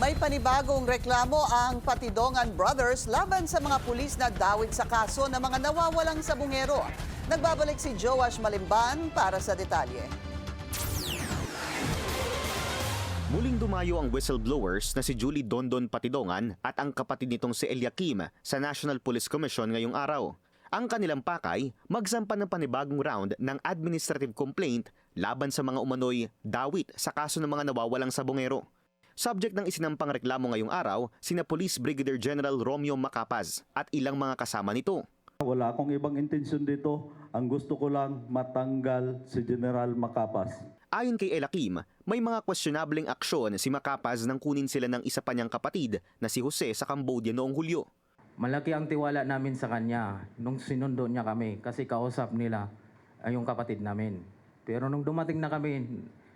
May panibagong reklamo ang Patidongan Brothers laban sa mga pulis na dawit sa kaso ng mga nawawalang sabungero. Nagbabalik si Joash Malimban para sa detalye. Muling dumayo ang whistleblowers na si Julie Dondon Patidongan at ang kapatid nitong si Eliakim sa National Police Commission ngayong araw. Ang kanilang pakay, magsampa ng panibagong round ng administrative complaint laban sa mga umano'y dawit sa kaso ng mga nawawalang sabungero. Subject ng isinampang reklamo ngayong araw, sina Police Brigadier General Romeo Macapaz at ilang mga kasama nito. Wala akong ibang intensyon dito. Ang gusto ko lang matanggal si General Macapaz. Ayon kay Eliakim, may mga questionableng aksyon si Macapaz nang kunin sila ng isa pa niyang kapatid na si Jose sa Cambodia noong Hulyo. Malaki ang tiwala namin sa kanya nung sinundo niya kami kasi kausap nila ay yung kapatid namin. Pero nung dumating na kami,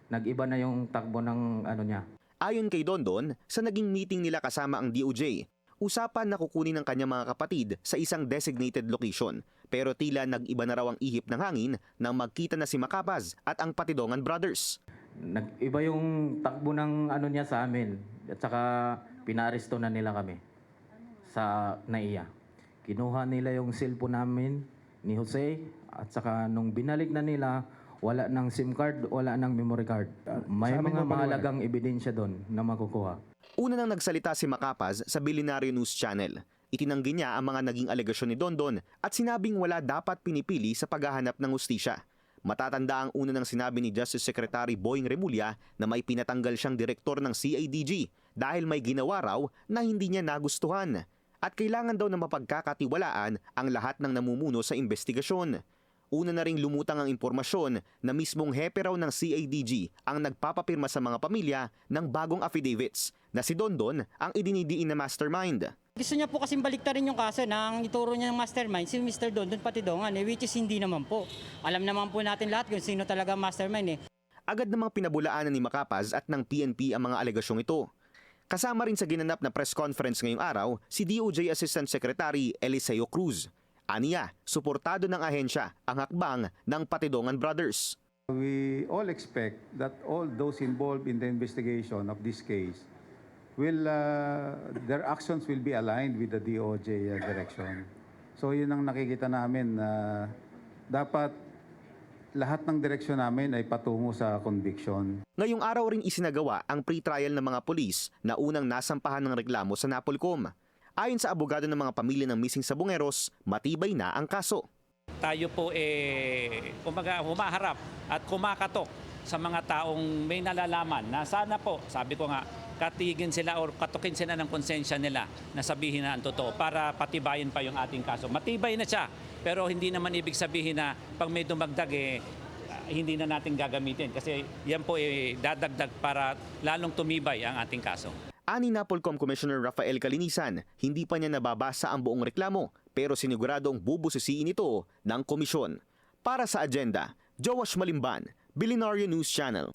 nag-iba na yung takbo ng niya. Ayon kay Dondon, sa naging meeting nila kasama ang DOJ, usapan na kukunin ng kanyang mga kapatid sa isang designated location. Pero tila nag-iba na raw ang ihip ng hangin nang magkita na si Macapaz at ang Patidongan Brothers. Nag-iba yung takbo ng niya sa amin at saka pinaaresto na nila kami sa NAIA. Kinuha nila yung cellphone namin ni Jose at saka nung binalik na nila, wala ng SIM card, wala ng memory card. May mga mahalagang ebidensya doon na makukuha. Una nang nagsalita si Macapaz sa Billionaire News Channel. Itinanggi niya ang mga naging alegasyon ni Dondon at sinabing wala dapat pinipili sa paghahanap ng hustisya. Matatanda ang una ng sinabi ni Justice Secretary Boying Remulla na may pinatanggal siyang direktor ng CIDG dahil may ginawa raw na hindi niya nagustuhan. At kailangan daw na mapagkakatiwalaan ang lahat ng namumuno sa investigasyon. Una na ring lumutang ang impormasyon na mismong hepe raw ng CIDG ang nagpapapirma sa mga pamilya ng bagong affidavits na si Dondon ang idinidiin na mastermind. Gusto niya po kasing baliktarin yung kaso ng ituro niya ng mastermind, si Mr. Dondon Patidongan, which is hindi naman po. Alam naman po natin lahat kung sino talaga mastermind . Agad namang pinabulaanan ni Macapaz at ng PNP ang mga alegasyong ito. Kasama rin sa ginanap na press conference ngayong araw si DOJ Assistant Secretary Eliseo Cruz. Aniya, suportado ng ahensya ang hakbang ng Patidongan Brothers. We all expect that all those involved in the investigation of this case their actions will be aligned with the DOJ direction. So yun ang nakikita namin na dapat lahat ng direksyon namin ay patungo sa conviction. Ngayong araw ring isinagawa ang pre-trial ng mga pulis na unang nasampahan ng reklamo sa Napolcom. Ayon sa abogado ng mga pamilya ng missing sabungeros, matibay na ang kaso. Tayo po humaharap at kumakatok sa mga taong may nalalaman na sana po, sabi ko nga, katigin sila o katukin sila ng konsensya nila na sabihin na ang totoo para patibayin pa yung ating kaso. Matibay na siya, pero hindi naman ibig sabihin na pag may dumagdag hindi na natin gagamitin kasi yan po dadagdag para lalong tumibay ang ating kaso. Ani Napolcom Commissioner Rafael Calinisan, hindi pa niya nababasa ang buong reklamo pero siniguradong bubusisiin ito ng komisyon. Para sa agenda, Joash Malimban, Billionaire News Channel.